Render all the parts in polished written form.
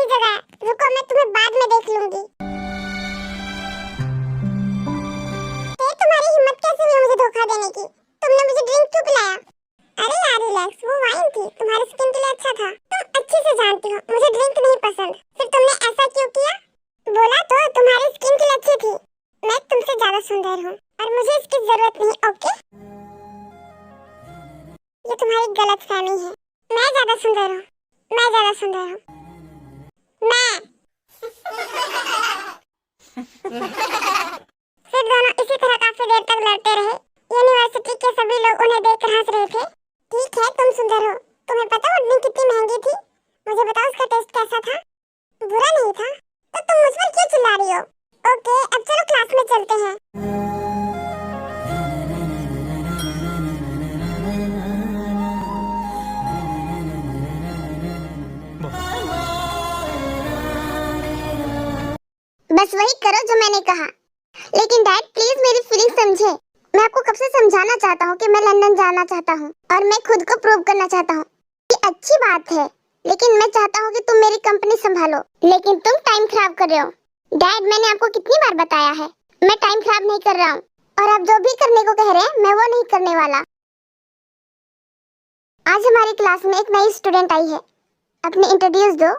नहीं जगाया। रुको, मैं तुम्हें बाद में देख लूंगी। तुम्हारी हिम्मत कैसे हुई मुझे धोखा देने की? तुमने मुझे ड्रिंक क्यों पिलाया? अरे यार रिलैक्स, वो वाइन थी, तुम्हारी स्किन के लिए अच्छा था। तुम अच्छे से जानती हो मुझे ड्रिंक नहीं पसंद, फिर तुमने ऐसा क्यों किया? बोला तो तुम्हारी स्किन के लिए अच्छी थी। मैं तुमसे ज्यादा सुंदर हूँ और मुझे इसकी जरूरत नहीं, ओके? ये तुम्हारी गलतफहमी है। मैं ज्यादा सुंदर हूँ, मैं ज्यादा सुंदर हूँ, मैं। फिर दोनों इसी तरह काफी देर तक लड़ते रहे। यूनिवर्सिटी के सभी लोग उन्हें देखकर हंस रहे थे। ठीक है, तुम सुंदर हो। तुम्हें पता वो ड्रिंक कितनी महंगी थी? मुझे बताओ उसका टेस्ट कैसा था? बुरा नहीं था? तो तुम मुझ पर क्यों चिल्ला रही हो? ओके, अब चलो क्लास में चलते हैं। बस वही करो जो मैंने कहा। लेकिन डैड प्लीज मेरी फीलिंग समझे। मैं आपको कब से समझाना चाहता हूँ कि मैं लंदन जाना चाहता हूँ और मैं खुद को प्रूव करना चाहता हूँ। ये अच्छी बात है, लेकिन मैं चाहता हूँ कि तुम मेरी कंपनी संभालो, लेकिन तुम टाइम खराब कर रहे हो। डैड मैंने आपको कितनी बार बताया है, मैं टाइम खराब नहीं कर रहा हूँ और आप जो भी करने को कह रहे हैं मैं वो नहीं करने वाला। आज हमारी क्लास में एक नई स्टूडेंट आई है, अपनी इंट्रोड्यूस दो।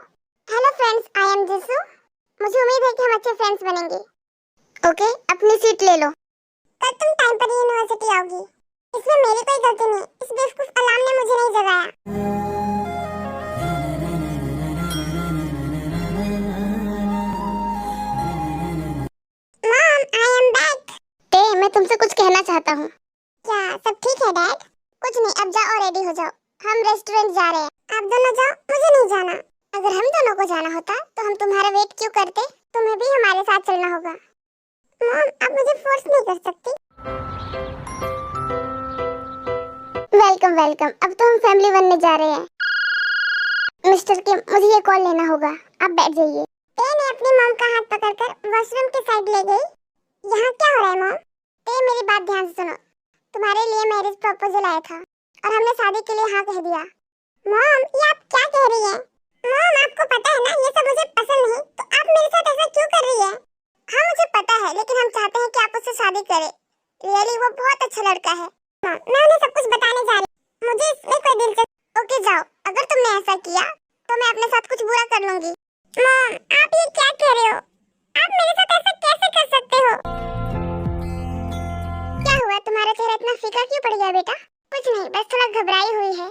Hello friends, I am Jisoo. मुझे उम्मीद है कि हम अच्छे फ्रेंड्स बनेंगे। ओके, अपनी सीट ले लो। कल तुम टाइम पर यूनिवर्सिटी आओगी, इसमें मेरी कोई गलती नहीं। इस बेवकूफ अलार्म ने मुझे नहीं जगाया। Mom, I am back. मैं तुमसे कुछ कहना चाहता हूँ। क्या सब ठीक है डैड? कुछ नहीं, अब जाओ और रेडी हो जाओ, हम रेस्टोरेंट जा रहे हैं। आप दोनों जाओ, मुझे नहीं जाना। अगर हम दोनों को जाना होता तो हम तुम्हारा वेट क्यों करते? तुम्हें भी हमारे साथ चलना होगा। मॉम, आप मुझे फोर्स नहीं कर सकती। वेलकम वेलकम, अब तो हम फैमिली बनने जा रहे हैं। मिस्टर किम, मुझे ये कॉल लेना होगा, आप बैठ जाइए। ने अपनी मॉम का हाथ पकड़कर वॉशरूम के साइड ले गई। यहाँ क्या हो रहा है मॉम? मेरी बात ध्यान से सुनो। तुम्हारे लिए मैरिज प्रपोजल आया था और हमने शादी के लिए हाँ कह दिया। मॉम, ये आप क्या कह रही हैं? मॉम, आपको पता है ना ये सब मुझे पसंद नहीं, तो आप मेरे साथ ऐसा क्यों कर रही हैं? हाँ मुझे पता है, लेकिन हम चाहते हैं कि आप उससे शादी करें। रियली वो बहुत अच्छा लड़का है। हाँ, मैं उन्हें सब कुछ बताने जा रही हूँ, मुझे इसमें कोई दिलचस्पी। ओके जाओ, अगर तुमने ऐसा किया तो मैं अपने साथ कुछ बुरा कर लूंगी। मॉम, आप ये क्या कह रहे हो? आप मेरे साथ ऐसा कैसे कर सकते हो? क्या हुआ, तुम्हारा चेहरा इतना फीका क्यों पड़ गया बेटा? कुछ नहीं, बस थोड़ा घबराई हुई है।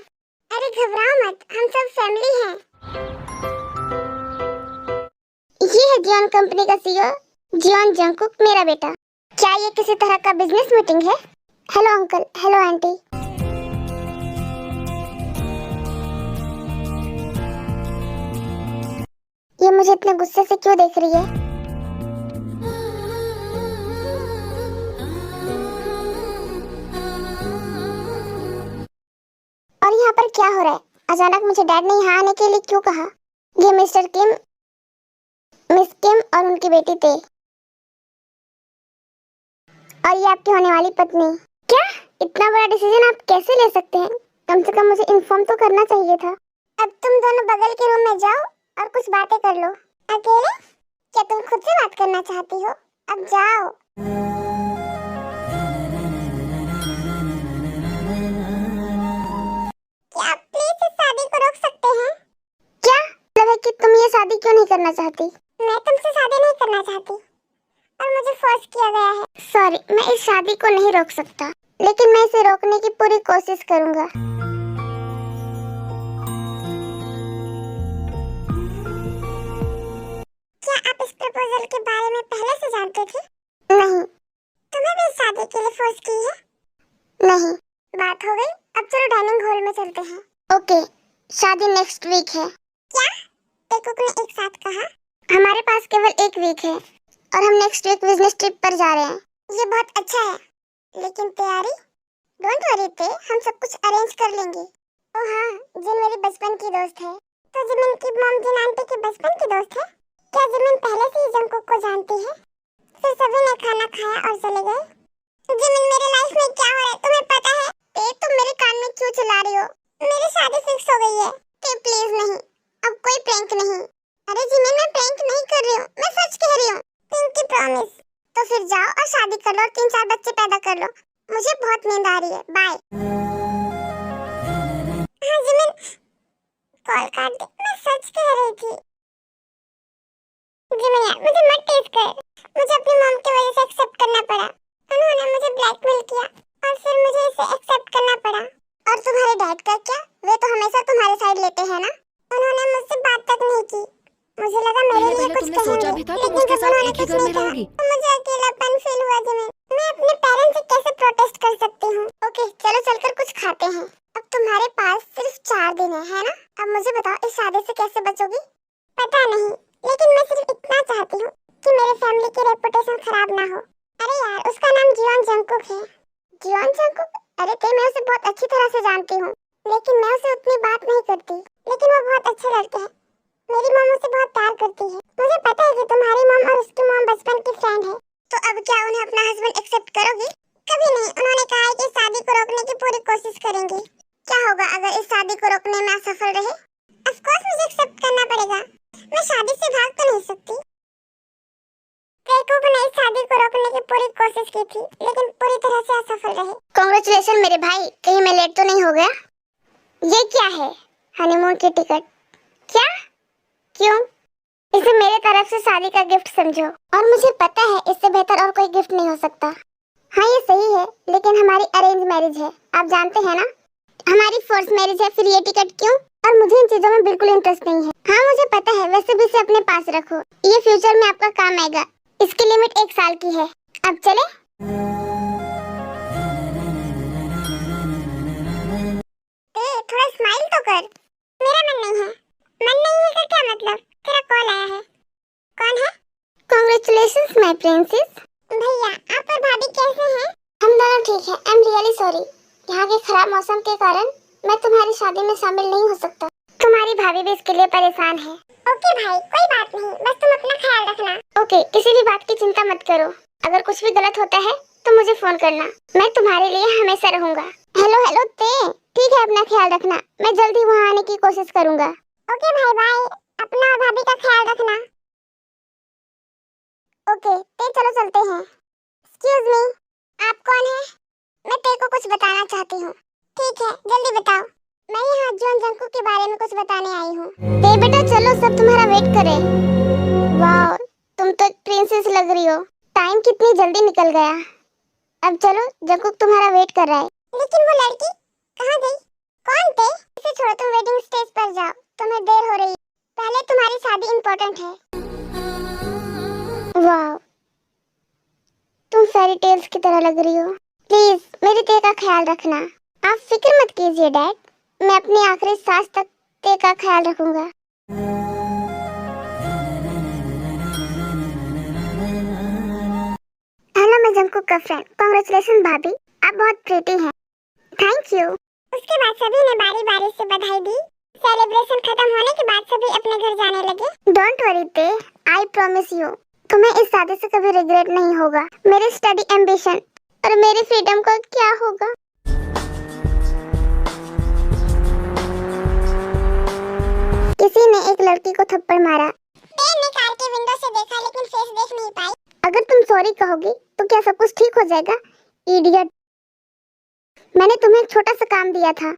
अरे घबराओ मत, हम सब फैमिली हैं। ये है जियोन कंपनी का सीईओ, जियोन जंगकुक, मेरा बेटा। क्या ये किसी तरह का बिजनेस मीटिंग है? Hello uncle, hello aunty. ये मुझे इतने गुस्से से क्यों देख रही है? और यहाँ पर क्या हो रहा है? अचानक मुझे डैड ने यहाँ आने के लिए क्यों कहा? ये मिस्टर किम, मिस किम और उनकी बेटी थे, और ये आपकी होने वाली पत्नी। क्या इतना बड़ा डिसीजन आप कैसे ले सकते हैं? कम से कम मुझे इन्फॉर्म तो करना चाहिए था। अब तुम दोनों बगल के रूम में जाओ और कुछ बातें कर लो। अकेले? क्या तुम खुद से बात करना चाहती हो? अब जाओ। क्या आप प्लीज इस शादी को रोक सकते हैं? क्या मतलब है कि तुम ये शादी क्यों नहीं करना चाहती? मैं तुमसे शादी नहीं करना चाहती और मुझे फोर्स किया गया है। सॉरी, मैं इस शादी को नहीं रोक सकता, लेकिन मैं इसे रोकने की पूरी कोशिश करूंगा। क्या आप इस प्रपोजल के बारे में पहले से जानते थे? नहीं। तुम्हें भी इस शादी के लिए फोर्स की है? नहीं। बात हो गई, अब चलो डाइनिंग हॉल में चलते हैं। ओके, शादी नेक्स्ट वीक है। क्या? टेकुक ने एक साथ कहा। हमारे पास केवल एक वीक है और हम नेक्स्ट वीक बिजनेस ट्रिप पर जा रहे हैं। ये बहुत अच्छा है, लेकिन तैयारी? डोंट वरी ते, हम सब कुछ अरेंज कर लेंगे। ओह हाँ, जिन मेरी बचपन की दोस्त है। तो जिमिन की मॉम जिन आंटी की बचपन की दोस्त है? क्या जिमिन पहले से ही जंगकुक को जानती है? फिर सभी ने खाना खाया और चले गए। जिमिन, मेरे लाइफ में क्या हो रहा है तुम्हें पता है? तुम मेरे कान में क्यों चिल्ला रही हो? मेरी शादी फिक्स हो गई है। प्लीज नहीं, अब कोई प्रैंक नहीं। अरे शादी कर लो और 3-4 बच्चे पैदा कर लो। मुझे बहुत नींद आ रही है, बाय। हाँ जिमिन, कॉल काट दे, मैं सच कह रही थी। जिमिन यार, मुझे मत टीज कर। मुझे अपनी मॉम की वजह से एक्सेप्ट करना पड़ा। उन्होंने मुझे ब्लैकमेल किया और फिर मुझे इसे एक्सेप्ट करना पड़ा। और तुम्हारे डैड का क्या? वे तो हमेशा तुम्हारे साइड लेते हैं ना। उन्होंने मुझसे बात तक नहीं की। मुझे लगा मेरे लिए कुछ कहेंगे, सोचा भी था तुम लेकिन उसके जब साथ उन्होंने एक ही कुछ घर में नहीं कहा, रहोगी। तो मुझे अकेलापन फील हुआ। जिमिन, मैं अपने पेरेंट्स से कैसे प्रोटेस्ट कर सकती हूँ? ओके चलो चलकर कुछ खाते हैं। अब तुम्हारे पास सिर्फ 4 दिन है ना? अब मुझे बताओ इस शादी से कैसे बचोगी? पता नहीं, लेकिन मैं सिर्फ इतना चाहती हूँ कि मेरे फैमिली की रेपुटेशन खराब ना हो। अरे यार, उसका नाम जियोन जंगकुक है। Jeon Jungkook? अरे मैं उसे बहुत अच्छी तरह से जानती हूँ, लेकिन मैं उसे उतनी बात नहीं करती। लेकिन वो बहुत अच्छे लड़के हैं। मेरी मॉम उसे बहुत प्यार करती है। मुझे पता है कि तुम्हारी मॉम और उसकी मॉम बचपन की फ्रेंड है। तो अब क्या उन्हें अपना हस्बैंड एक्सेप्ट करोगी? कभी नहीं। उन्होंने कहा है कि शादी को रोकने की पूरी कोशिश करेंगे। क्या होगा अगर इस शादी को रोकने में असफल रहे? ऑफ कोर्स मुझे एक्सेप्ट करना पड़ेगा। मैं शादी से भाग तो नहीं सकती। केकुक ने इस शादी को रोकने की पूरी कोशिश की थी, लेकिन पूरी तरह से असफल रहे। कांग्रेचुलेशन मेरे भाई, कहीं मैं लेट तो नहीं हो गया? ये क्या है? हनीमून की टिकट? क्या? क्यों? इसे मेरे तरफ से शादी का गिफ्ट समझो। और मुझे पता है इससे बेहतर और कोई गिफ्ट नहीं हो सकता। हाँ ये सही है, लेकिन हमारी अरेंज मैरिज है, आप जानते हैं ना। हमारी फोर्स मैरिज है, फिर ये टिकट क्यों? और मुझे इन चीजों में बिल्कुल इंटरेस्ट नहीं है। हाँ मुझे पता है, वैसे भी इसे अपने पास रखो, ये फ्यूचर में आपका काम आएगा। इसकी लिमिट 1 साल की है। अब चले? थोड़ा स्माइल तो कर। मेरा मन नहीं है। मन नहीं है का क्या मतलब? तेरा कॉल आया है। कौन है? Congratulations my princess. भैया आप और भाभी कैसे हैं? हम दोनों ठीक हैं। आई एम रियली सॉरी, यहाँ के खराब मौसम के कारण मैं तुम्हारी शादी में शामिल नहीं हो सकता। तुम्हारी भाभी भी इसके लिए परेशान है। ओके भाई, कोई बात नहीं, बस तुम अपना ख्याल रखना। ओके, किसी भी बात की चिंता मत करो। अगर कुछ भी गलत होता है तो मुझे फोन करना, मैं तुम्हारे लिए हमेशा रहूंगा। हेलो ते, ठीक है, अपना ख्याल रखना। मैं जल्दी वहाँ आने की कोशिश करूंगा। ओके भाई बाय, अपना और भाभी का ख्याल रखना। ओके ते, चलो चलते हैं। एक्सक्यूज मी, आप कौन है? मैं तेरे को कुछ बताना चाहती हूँ। ठीक है, जल्दी बताओ। मैं यहाँ जियोन जंगकुक के बारे में कुछ बताने आई हूँ। ते बेटा चलो, सब तुम्हारा वेट करे। वाह, तुम तो एक प्रिंसेस लग रही हो। टाइम कितनी जल्दी निकल गया। अब चलो, जंगकुक तुम्हारा वेट कर रहा है। लेकिन वो लड़की कहाँ गई? कौन थे? इसे छोड़ो, तुम वेडिंग स्टेज पर जाओ, तुम्हें देर हो रही है। पहले तुम्हारी शादी इम्पोर्टेंट है। वाह, तुम फेरी टेल्स की तरह लग रही हो। प्लीज मेरी ते का ख्याल रखना। आप फिक्र मत कीजिए डैड, मैं अपनी आखिरी सांस तक ते का ख्याल रखूंगा। हेलो, मैं जंगकुक का फ्रेंड। कांग्रेचुलेशन भाभी, आप बहुत प्रीटी हैं। Thank you. उसके बाद सभी ने बारी बारी से बधाई दी। सेलिब्रेशन खत्म होने के बाद सभी अपने घर जाने लगे। डोंट वरी ते, आई प्रॉमिस यू, तुम्हें इस शादी से कभी रिग्रेट नहीं होगा। मेरी स्टडी एम्बिशन और मेरी फ्रीडम का क्या होगा? किसी ने एक लड़की को थप्पड़ मारा। ने कार के विंडो से देखा, लेकिन फेस देख नहीं पाई। अगर तुम सॉरी कहोगी तो क्या सब कुछ ठीक हो जाएगा? इडियट, मैंने तुम्हें एक छोटा सा काम दिया था,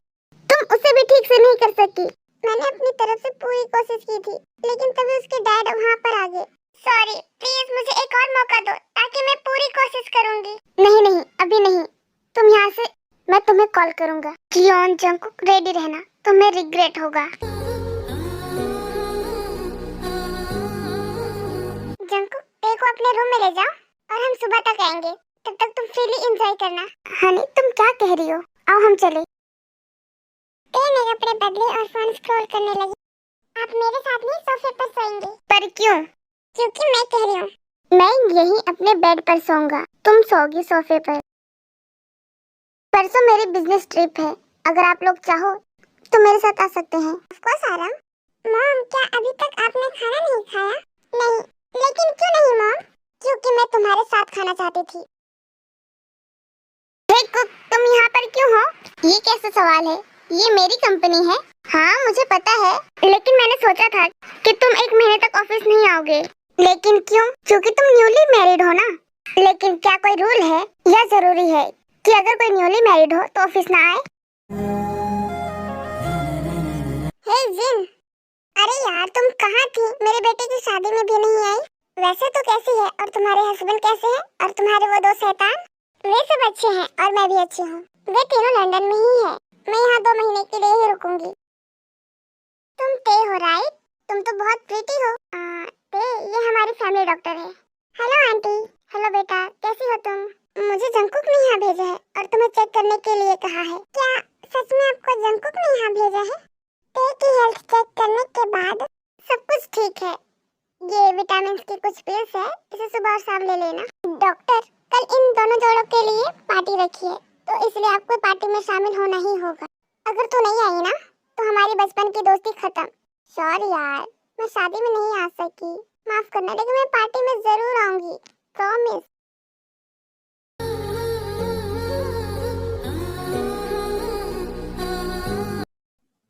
तुम उसे भी ठीक से नहीं कर सकी। मैंने अपनी तरफ से पूरी कोशिश की थी, लेकिन तभी उसके डैड वहाँ पर आ गए। सॉरी, प्लीज मुझे एक और मौका दो ताकि मैं पूरी कोशिश करूंगी। नहीं, अभी नहीं, तुम यहाँ से, मैं तुम्हें कॉल करूंगा। जियोन जंगकुक, रेडी रहना, तुम्हें रिग्रेट होगा। जंगकुक, देखो अपने रूम में ले जाओ और हम सुबह तक आएंगे। तब तक तुम फ्रीली एंजॉय करना। हनी, तुम क्या कह रही हो? आओ हम चले। मेरे कपड़े बदले और फोन स्क्रॉल करने लगी। आप मेरे साथ नहीं सोफे पर सोएंगे। पर क्यों? क्योंकि मैं कह रही हूँ, मैं यहीं अपने बेड पर सोऊंगा, तुम सोओगी सोफे पर। परसों मेरी बिजनेस ट्रिप है, अगर आप लोग चाहो तो मेरे साथ आ सकते हैं। ऑफ कोर्स आ रहा हूँ। मॉम, क्या अभी तक आपने खाना नहीं खाया? नहीं, लेकिन क्यों नहीं मॉम? क्योंकि मैं तुम्हारे साथ खाना चाहती थी। कुक, तुम यहाँ पर क्यों हो? ये कैसा सवाल है? ये मेरी कंपनी है। हाँ मुझे पता है, लेकिन मैंने सोचा था कि तुम 1 महीने तक ऑफिस नहीं आओगे। लेकिन क्यों? क्योंकि तुम न्यूली मैरिड हो ना। लेकिन क्या कोई रूल है या जरूरी है कि अगर कोई न्यूली मैरिड हो तो ऑफिस ना आए? हे जिन, अरे यार तुम कहाँ थी? मेरे बेटे की शादी में भी नहीं आई। वैसे तो कैसी है और तुम्हारे हस्बैंड कैसे हैं और तुम्हारे वो दो शैतान? वे सब अच्छे हैं और मैं भी अच्छी हूँ। वे तीनों लंदन में ही है। मैं यहाँ 2 महीने के लिए ही रुकूंगी। तुम ते हो राइट? तुम तो बहुत प्रीटी हो। ते, ये हमारी फैमिली डॉक्टर है। Hello aunty. हेलो बेटा, कैसी हो तुम? मुझे जंकुक ने यहाँ भेजा है और तुम्हें चेक करने के लिए कहा है। क्या सच में आपको जंकुक ने यहाँ भेजा है? ते की हेल्थ चेक करने के बाद सब कुछ ठीक है। ये विटामिन की कुछ पिल्स है, इसे सुबह और शाम ले लेना। डॉक्टर, कल इन दोनों जोड़ों के लिए पार्टी रखी है, तो इसलिए आपको पार्टी में शामिल होना ही होगा। अगर तू नहीं आई ना तो हमारी बचपन की दोस्ती खत्म। सॉरी यार, मैं शादी में नहीं आ सकी, माफ करना, लेकिन मैं पार्टी में जरूर आऊंगी, प्रॉमिस।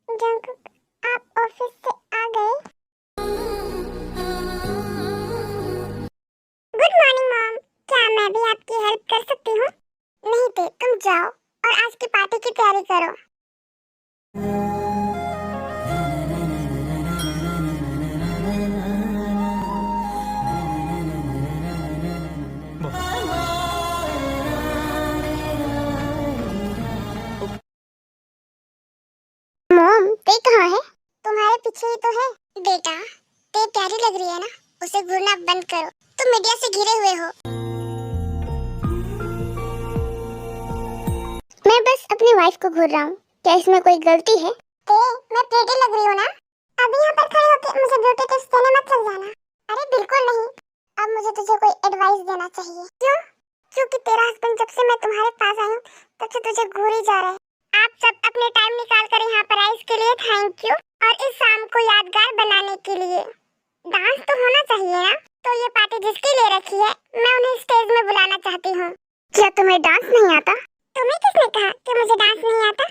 जंकुक, आप ऑफिस से आ गए? गुड मॉर्निंग मॉम, क्या मैं भी आपकी हेल्प कर सकती हूँ? नहीं थे, तुम जाओ और आज की पार्टी की तैयारी करो। मॉम, ते कहाँ है? तुम्हारे पीछे ही तो है। बेटा, ते प्यारी लग रही है ना, उसे घूरना बंद करो। तुम मीडिया से घिरे हुए हो। मैं बस अपनी वाइफ को घूर रहा हूँ, क्या इसमें कोई गलती है? ते, मैं प्रीटी लग रही हूँ ना? अभी यहाँ पर खड़े होकर मुझे ब्यूटी टिप्स देने मत चल जाना। अरे बिल्कुल नहीं, अब मुझे तुझे कोई एडवाइस देना चाहिए। क्यों? क्योंकि तेरा हस्बैंड जब से मैं तुम्हारे पास आई हूँ तब से तुझे घूर ही जा रहा है। आप सब अपने टाइम निकाल कर यहाँ पर आए, इसके लिए थैंक यू। और इस शाम को यादगार बनाने के लिए डांस तो होना चाहिए ना? तो ये पार्टी जिसके लिए रखी है, मैं उन्हें स्टेज में बुलाना चाहती हूँ। क्या तुम्हें डांस नहीं आता? तुम्हें किसने कहा कि मुझे डांस नहीं आता?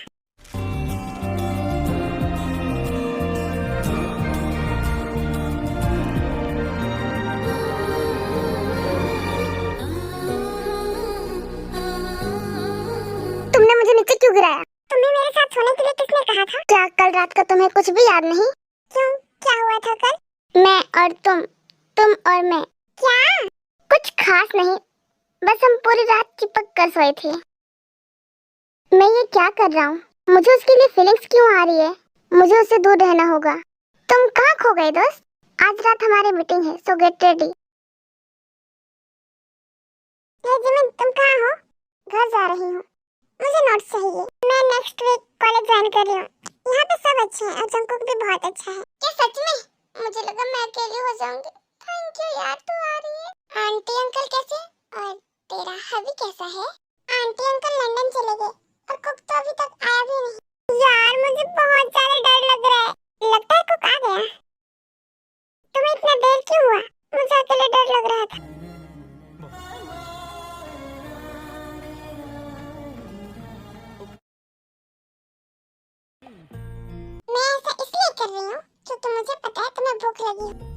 तुमने मुझे नीचे क्यों गिराया? तुम्हें मेरे साथ सोने के लिए किसने कहा था? क्या कल रात का तुम्हें कुछ भी याद नहीं? क्यों, क्या हुआ था कल? मैं और तुम और मैं। क्या? कुछ खास नहीं, बस हम पूरी रात चिपक कर सोए थे। मैं ये क्या कर रहा हूँ? मुझे उसके लिए फीलिंग्स क्यों आ रही है? मुझे उससे दूर रहना होगा। तुम कहाँ खो गए दोस्त? आज रात हमारी मीटिंग है, सो गेट रेडी। ये जिमिन, तुम कहाँ हो? घर जा रही हूँ, मुझे नोट्स चाहिए। मैं नेक्स्ट वीक कॉलेज ज्वाइन कर रही हूँ। यहाँ पे सब अच्छे हैं और जंकुक भी बहुत अच्छा है। क्या सच में? मुझे लगा मैं अकेली हो जाऊंगी। थैंक यू यार, तू आ रही है। आंटी अंकल कैसे? और तेरा हबी कैसा है? आंटी अंकल लंदन चले गए और कुक तो अभी तक आया भी नहीं। यार मुझे बहुत ज्यादा डर लग रहा है। लगता है कुक आ गया। तुम्हें इतना देर क्यों हुआ? मुझे अकेले डर लग रहा था। मैं ऐसा इसलिए कर रही हूँ क्योंकि मुझे पता है तुम्हें भूख लगी है।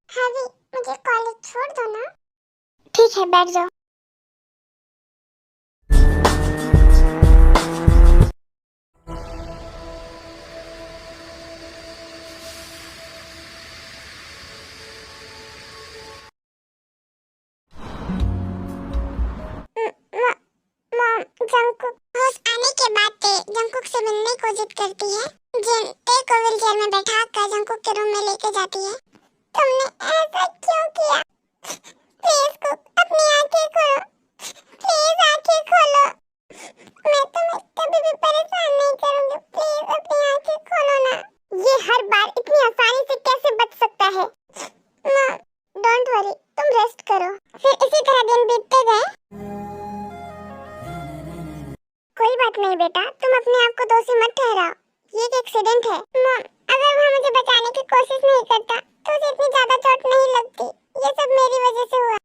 हवी, मुझे कॉलेज छोड़ दो ना। ठीक है, बैठ जाओ। मॉम, जंकुक होश आने के बाद ते जंकुक से मिलने को जिद करती है। जिन ते को व्हीलचेयर में बैठा कर जंकुक के रूम में लेके जाती है। तुमने ऐसा क्यों किया? प्लीज कुक, अपनी आंखें खोलो। प्लीज आंखें खोलो। मैं तुम्हें कभी भी परेशान नहीं करूंगी। प्लीज अपनी आंखें खोलो ना। ये हर बार इतनी आसानी से कैसे बच सकता है? मॉम, डोंट वरी, तुम रेस्ट करो। फिर इसी तरह दिन बीतते गए। कोई बात नहीं बेटा, तुम अपने आप को दोषी मत ठहराओ। ये एक एक्सीडेंट है। मॉम, अगर वह मुझे बचाने की कोशिश नहीं करता तो उसे इतनी ज्यादा चोट नहीं लगती। ये सब मेरी वजह से हुआ।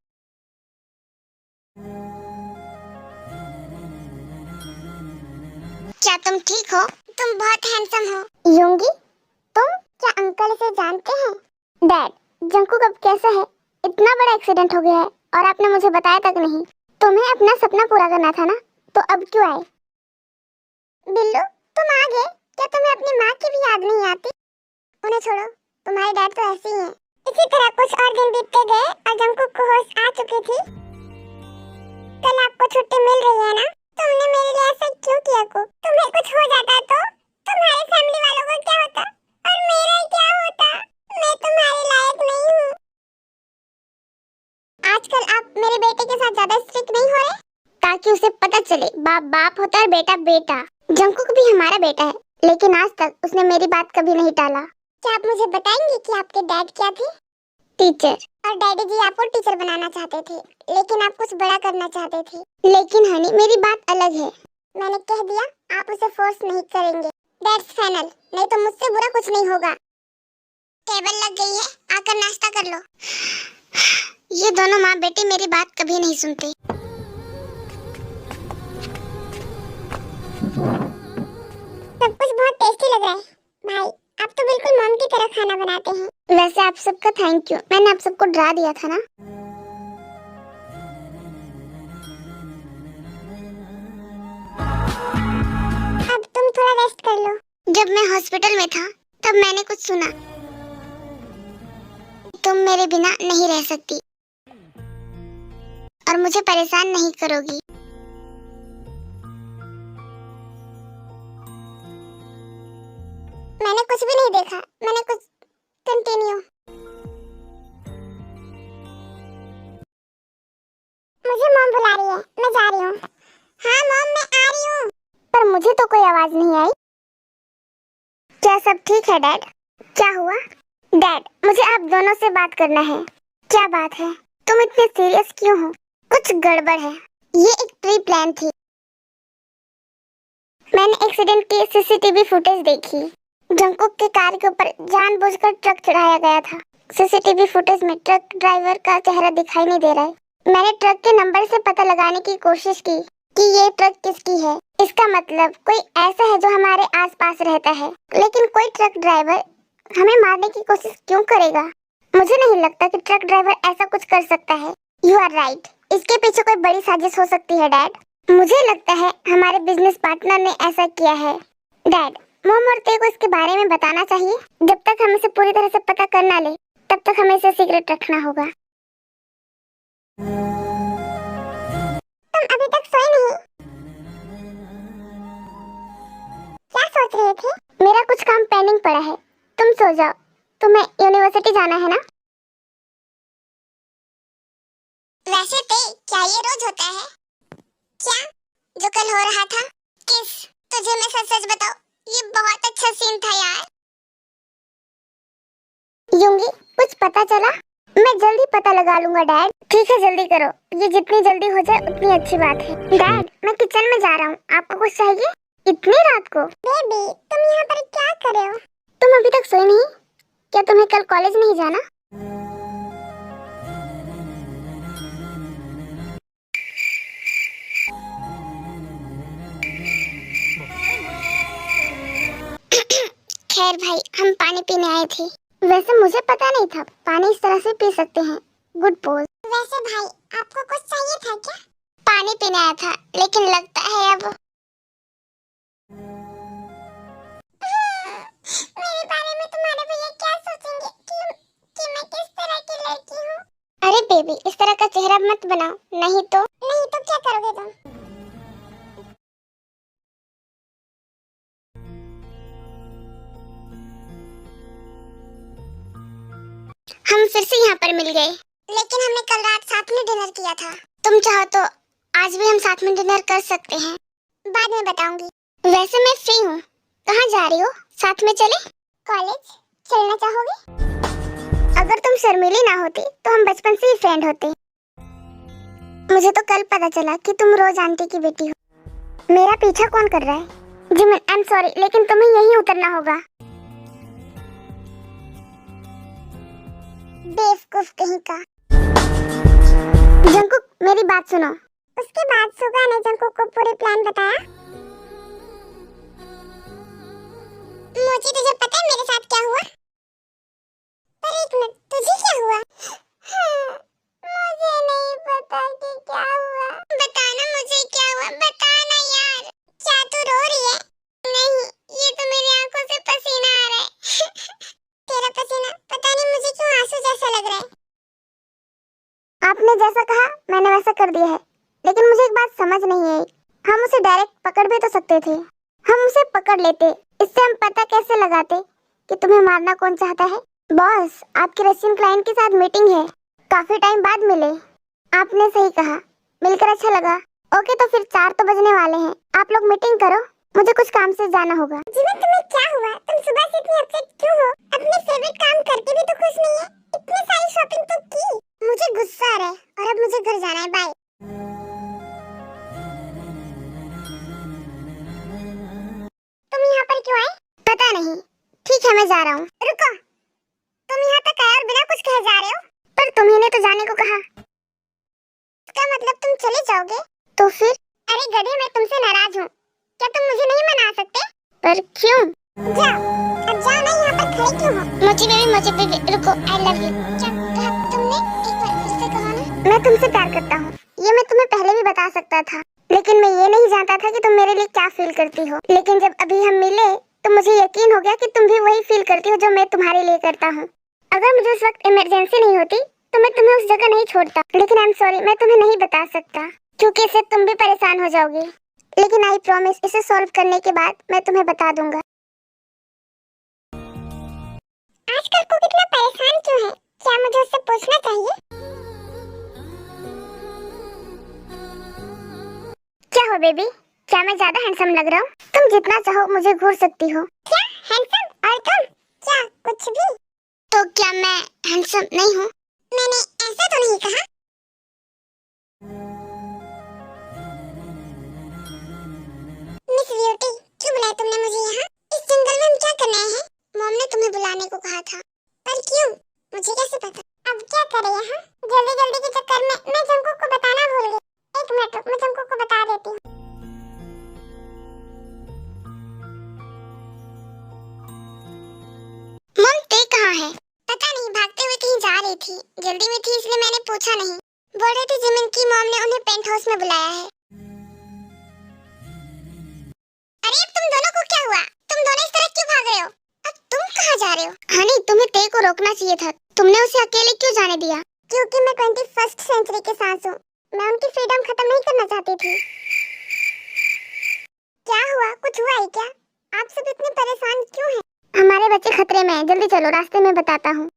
क्या तुम ठीक हो? तुम बहुत हैंडसम हो। योंगी, तुम क्या अंकल इसे जानते हैं? डैड, जंकुक अब कैसा है? इतना बड़ा एक्सीडेंट हो गया है और आपने मुझे बताया तक नहीं। तुम्हें अपना सपना पूरा करना था ना, तो अब क्यों आए? बिल्लू, तुम आ गए? क्या तुम्हें अपनी माँ की भी याद नहीं आती? उन्हें छोड़ो, तुम्हारे डैड तो ऐसे ही हैं। इसी तरह कुछ और दिन बीतते गए और जंकुक को होश आ चुकी थी। कल आपको छुट्टी मिल रही है ना? तुमने मेरे लिए ऐसा क्यों किया को? तुम्हें कुछ हो जाता तो तुम्हारी फैमिली वालों को क्या होता और मेरा क्या होता? मैं तुम्हारे लायक नहीं हूँ। आजकल आप मेरे बेटे के साथ ज्यादा स्ट्रिक्ट नहीं हो रहे? ताकि उसे पता चले बाप बाप होता है, बेटा बेटा। जंकुक भी हमारा बेटा है, लेकिन आज तक उसने मेरी बात कभी नहीं टाला। क्या आप मुझे बताएंगे कि आपके डैड क्या थे? टीचर। और डैडी जी आपको टीचर बनाना चाहते थे, लेकिन आप कुछ बड़ा करना चाहते थे। लेकिन हनी, मेरी बात अलग है। मैंने कह दिया, आप उसे फोर्स नहीं करेंगे। दैट्स फाइनल, नहीं तो मुझसे बुरा कुछ नहीं होगा। टेबल लग गई है, आकर नाश्ता कर लो। ये दोनों माँ बेटी मेरी बात कभी नहीं सुनते। सब कुछ बहुत टेस्टी लग रहा है भाई। आप तो बिल्कुल मॉम की तरह खाना बनाते हैं। वैसे आप सबका थैंक यू, मैंने आप सबको डरा दिया था ना। अब तुम थोड़ा रेस्ट कर लो। जब मैं हॉस्पिटल में था तब मैंने कुछ सुना। तुम मेरे बिना नहीं रह सकती और मुझे परेशान नहीं करोगी। मैंने कुछ भी नहीं देखा, मैंने कुछ कंटिन्यू। मुझे मॉम बुला रही है, मैं जा रही हूँ। हाँ मॉम, मैं आ रही हूँ। पर मुझे तो कोई आवाज नहीं आई। क्या सब ठीक है डैड? क्या हुआ? डैड, मुझे आप दोनों से बात करना है। क्या बात है? तुम इतने सीरियस क्यों हो? कुछ गड़बड़ है। ये एक प्री प्लान थी। मैंने एक्सीडेंट की सीसीटीवी फुटेज देखी। जंकुक के कार के ऊपर जानबूझकर ट्रक चढ़ाया गया था। सीसीटीवी फुटेज में ट्रक ड्राइवर का चेहरा दिखाई नहीं दे रहा है। मैंने ट्रक के नंबर से पता लगाने की कोशिश की कि ये ट्रक किसकी है। इसका मतलब कोई ऐसा है जो हमारे आसपास रहता है। लेकिन कोई ट्रक ड्राइवर हमें मारने की कोशिश क्यों करेगा? मुझे नहीं लगता कि ट्रक ड्राइवर ऐसा कुछ कर सकता है। यू आर राइट, इसके पीछे कोई बड़ी साजिश हो सकती है डैड। मुझे लगता है हमारे बिजनेस पार्टनर ने ऐसा किया है। डैड, मॉम और तेरे को इसके बारे में बताना चाहिए। जब तक हम इसे पूरी तरह से पता कर ना ले, तब तक हमें इसे सीक्रेट रखना होगा। तुम अभी तक सोए नहीं? क्या सोच रहे थे? मेरा कुछ काम पेंडिंग पड़ा है, तुम सो जाओ। तुम्हें यूनिवर्सिटी जाना है ना? वैसे क्या ये रोज होता है? क्या जो कल हो रहा था? किस? तुझे मैं सच सच बताऊं, ये बहुत अच्छा सीन था यार। यूंगी, कुछ पता चला? मैं जल्दी पता लगा लूंगा डैड। ठीक है, जल्दी करो। ये जितनी जल्दी हो जाए उतनी अच्छी बात है। डैड, मैं किचन में जा रहा हूँ, आपको कुछ चाहिए? इतनी रात को? बेबी, तुम यहाँ पर क्या कर रहे हो? तुम अभी तक सोई नहीं? क्या तुम्हें कल कॉलेज नहीं जाना? खैर भाई, हम पानी पीने आए थे। वैसे मुझे पता नहीं था पानी इस तरह से पी सकते हैं। Good pose. वैसे भाई, आपको कुछ चाहिए था क्या? पानी पीने आया था, लेकिन लगता है अब मेरे बारे में तुम्हारे भैया क्या सोचेंगे कि मैं किस तरह की लड़की हूँ? अरे बेबी, इस तरह का चेहरा मत बनाओ, नहीं तो क्या करोगे तुम? हम फिर से यहाँ पर मिल गए। लेकिन हमने कल रात साथ में डिनर किया था। तुम चाहो तो आज भी हम साथ में डिनर कर सकते हैं। बाद में बताऊंगी। वैसे मैं फ्री हूँ। कहाँ जा रही हो? साथ में चले? कॉलेज चलना चाहोगे? अगर तुम शर्मीली ना होती तो हम बचपन से ही फ्रेंड होते। मुझे तो कल पता चला कि तुम रोज आंटी की बेटी हो। मेरा पीछा कौन कर रहा है? जिमिन, आई एम सॉरी, लेकिन तुम्हें यहीं उतरना होगा। बेवकूफ कहीं का। जंकुक, मेरी बात सुनो। उसके बाद सुगा ने जंकुक को पूरी प्लान बताया। मोची तुझे पता है मेरे साथ क्या हुआ? पर एक मिनट, तुझे क्या हुआ? हाँ, मुझे नहीं पता कि क्या हुआ। बताना मुझे क्या हुआ, बताना यार। क्या तू रो रही है? नहीं, ये तो मेरी आंखों से पसीना आ रहा है। तेरा पसीना पता नहीं मुझे क्यों आंसू जैसा लग रहा है। आपने जैसा कहा मैंने वैसा कर दिया है, लेकिन मुझे एक बात समझ नहीं आई। हम उसे डायरेक्ट पकड़ भी तो सकते थे। हम उसे पकड़ लेते, इससे हम पता कैसे लगाते कि तुम्हें मारना कौन चाहता है। बॉस, आपकी रशियन क्लाइंट के साथ मीटिंग है, काफी टाइम बाद मिले। आपने सही कहा, मिलकर अच्छा लगा। ओके, तो फिर 4 तो बजने वाले हैं, आप लोग मीटिंग करो, मुझे कुछ काम से जाना होगा। जीवन, तुम्हें क्या हुआ? तुम सुबह से इतनी अपसेट क्यों हो? अपने फेवरेट काम करके भी तो खुश नहीं है। इतनी सारी शॉपिंग तो की। मुझे गुस्सा आ रहा है और अब मुझे घर जाना है। बाय। तुम यहाँ पर क्यों आए? पता नहीं। ठीक है, मैं जा रहा हूँ। रुको, तुम यहाँ तक आए और बिना कुछ कहे जा रहे हो? पर तुम्ही ने तो जाने को कहा। इसका मतलब तुम चले जाओगे? तो फिर? अरे गधे, मैं तुमसे नाराज हूँ। क्या तुम मुझे नहीं मना सकते? पर क्यों? जाओ, अब जाओ ना, यहाँ पर खड़े क्यों हो? मुझे बेबी, रुको, आई लव यू। क्या कहा तुमने? एक बार फिर से कहो ना। मैं तुमसे प्यार करता हूँ, ये मैं तुम्हें पहले भी बता सकता था, लेकिन मैं ये नहीं जानता था कि तुम मेरे लिए क्या फील करती हो। लेकिन जब अभी हम मिले तो मुझे यकीन हो गया कि तुम भी वही फील करती हो जो मैं तुम्हारे लिए करता हूँ। अगर मुझे उस वक्त इमरजेंसी नहीं होती तो मैं तुम्हें उस जगह नहीं छोड़ता, लेकिन आई एम सॉरी, मैं तुम्हें नहीं बता सकता क्योंकि इससे तुम भी परेशान हो जाओगे। लेकिन आई प्रॉमिस, इसे सॉल्व करने के बाद मैं तुम्हें बता दूंगा। आजकल को कितना परेशान क्यों है? क्या मुझे उससे पूछना चाहिए? क्या हो बेबी, क्या मैं ज्यादा हैंडसम लग रहा हूँ? तुम जितना चाहो मुझे घूर सकती हो। क्या हैंडसम? और तुम? क्या कुछ भी? तो क्या मैं हैंडसम नहीं हूँ? मैंने ऐसा तो नहीं कहा। मिस ब्यूटी, क्यों बुलाया तुमने मुझे यहाँ? इस जंगल में हम क्या करने आए हैं? मॉम ने तुम्हें बुलाने को कहा था। पर क्यों? मुझे कैसे पता? अब क्या करें यहाँ? जल्दी जल्दी के चक्कर में मैं जंकुक को बताना भूल गई। एक मिनट रुक, मैं जंकुक को बता देती हूँ। मॉम, ते कहाँ है? पता नहीं, भागते हुए कहीं जा रही थी, जल्दी में थी इसलिए मैंने पूछा नहीं। बोल रही थी जिमिन की मॉम ने उन्हें पेंट हाउस में बुलाया है। अरे अब तुम दोनों को क्या हुआ? तुम दोनों इस तरह क्यों भाग रहे हो? अब तुम कहाँ जा रहे हो? हनी, तुम्हें ते को रोकना चाहिए था, तुमने उसे अकेले क्यों जाने दिया? क्योंकि मैं 21st सेंचुरी के सांस हूँ, मैं उनकी फ्रीडम खत्म नहीं करना चाहती थी। क्या हुआ? कुछ हुआ है क्या? आप सब इतने परेशान क्यों हैं? हमारे बच्चे खतरे में हैं, जल्दी चलो, रास्ते में बताता हूँ।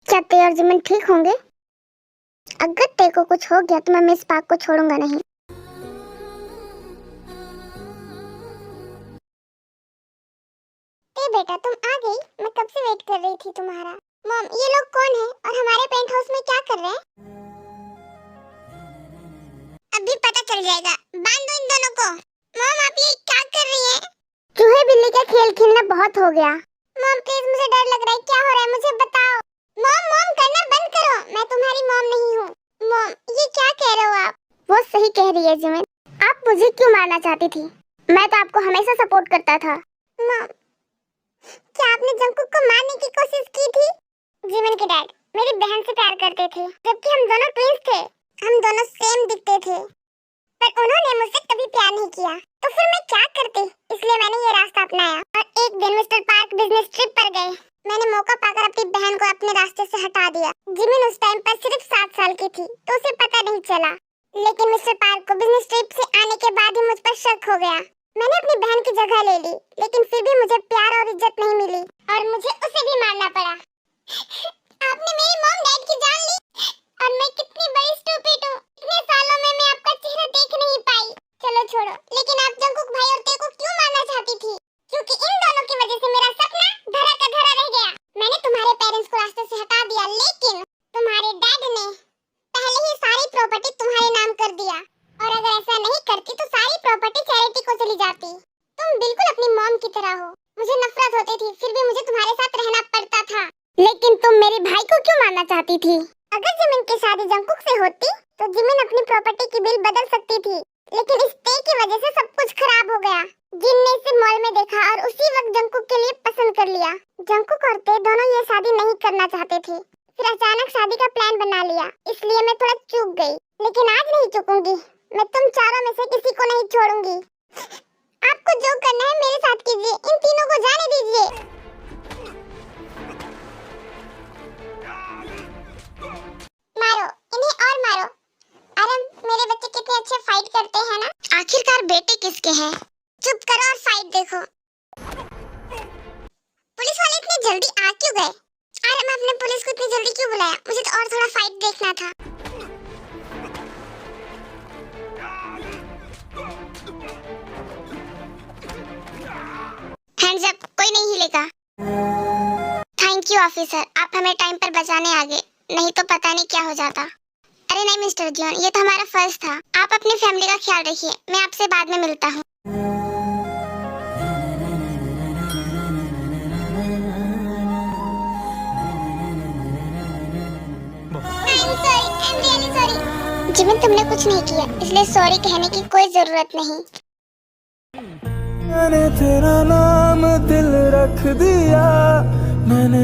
क्या ते और जिमिन ठीक होंगे? अगर ते को कुछ हो गया तो मैं मिस पार्क को छोड़ूंगा नहीं। ते बेटा, तुम आ गई, मैं कब से वेट कर रही थी तुम्हारा। मॉम, ये लोग कौन है और हमारे पेंट हाउस में क्या कर रहे हैं? अभी पता चल जाएगा, बांध दो इन दोनों को। मॉम, आप ये क्या कर रही हैं? चूहे बिल्ली का खेल खेलना बहुत हो गया। मॉम प्लीज, मुझे डर लग रहा है, क्या हो रहा है मुझे बताओ। मॉम मॉम, करना बंद करो, मैं तुम्हारी मॉम नहीं हूँ। मॉम, ये क्या कह रहे हो आप? वो सही कह रही है जिमिन, आप मुझे क्यों मारना चाहती थी? मैं तो आपको हमेशा सपोर्ट करता था। मॉम, क्या आपने जंकुक को मारने की कोशिश की थी? जिमिन के डैड मेरी बहन से प्यार करते थे, जबकि हम दोनों ट्विंस थे, हम दोनों सेम दिखते थे, पर उन्होंने मुझसे कभी प्यार नहीं किया। तो फिर मैं क्या करती? इसलिए मैंने ये रास्ता अपनाया और एक दिन मिस्टर पार्क बिजनेस ट्रिप पर गए। मैंने मौका पाकर अपनी बहन को अपने रास्ते से हटा दिया। जिमिन उस टाइम पर सिर्फ 7 साल की थी, तो उसे पता नहीं चला, लेकिन मिस्टर पार्क को बिजनेस ट्रिप से आने के बाद ही मुझ पर शक हो गया। मैंने अपनी बहन की जगह ले ली, लेकिन फिर भी मुझे प्यार और इज्जत नहीं मिली और मुझे उसे भी मारना पड़ा। आपने मेरी मॉम डैड की जान ली और मैं कितनी बड़ी स्टूपिड हूँ। इतने सालों में मैं आपका चेहरा देख नहीं पाई। चलो छोड़ो, लेकिन आप जंकुक भाई और ते को क्यों मारना चाहती थी? क्योंकि इन दोनों की वजह से मेरा सपना धरा का धरा रह गया। मैंने तुम्हारे पेरेंट्स को रास्ते से हटा दिया, लेकिन तुम्हारे डैड ने पहले ही सारी प्रॉपर्टी तुम्हारे नाम कर दिया, और अगर ऐसा नहीं करती तो सारी प्रॉपर्टी चैरिटी को चली जाती। तुम बिल्कुल अपनी मॉम की तरह हो। मुझे नफरत होती थी, फिर भी मुझे तुम्हारे साथ रहना पड़ता था। लेकिन तुम मेरे भाई को क्यों मारना चाहती थी? अगर जिमिन की शादी जंकुक से होती तो जिमिन अपनी प्रॉपर्टी की बिल बदल सकती थी, लेकिन इस ते की वजह से सब कुछ खराब हो गया। जिन ने इसे मॉल में देखा और उसी वक्त जंकुक के लिए पसंद कर लिया। जंकुक और ते दोनों ये शादी नहीं करना चाहते थे, फिर अचानक शादी का प्लान बना लिया, इसलिए मैं थोड़ा चूक गई। लेकिन आज नहीं चूकूंगी, मैं तुम चारों में से किसी को नहीं छोड़ूंगी। आपको जो करना है मेरे साथ कीजिए, इन तीनों को जाने दीजिए। मारो इन्हें और मारो। अरे मेरे बच्चे कितने अच्छे फाइट करते हैं ना। आखिरकार बेटे किसके हैं? चुप करो और फाइट देखो। पुलिस वाले इतनी जल्दी आ क्यों गए? अरे मैं अपने पुलिस को इतनी जल्दी क्यों बुलाया? मुझे तो और थोड़ा फाइट देखना था। हैंड्स अप, कोई नहीं हिलेगा। थैंक यू ऑफिसर, आप हमें टाइम पर बचाने आ गए, नहीं तो पता नहीं क्या हो जाता। अरे नहीं मिस्टर जॉन, ये तो हमारा फर्ज था। आप अपनी फैमिली का ख्याल रखिए, मैं आपसे बाद में मिलता हूँ। जिमिन तुमने कुछ नहीं किया, इसलिए सॉरी कहने की कोई जरूरत नहीं। मैंने तेरा नाम दिल रख दिया, मैंने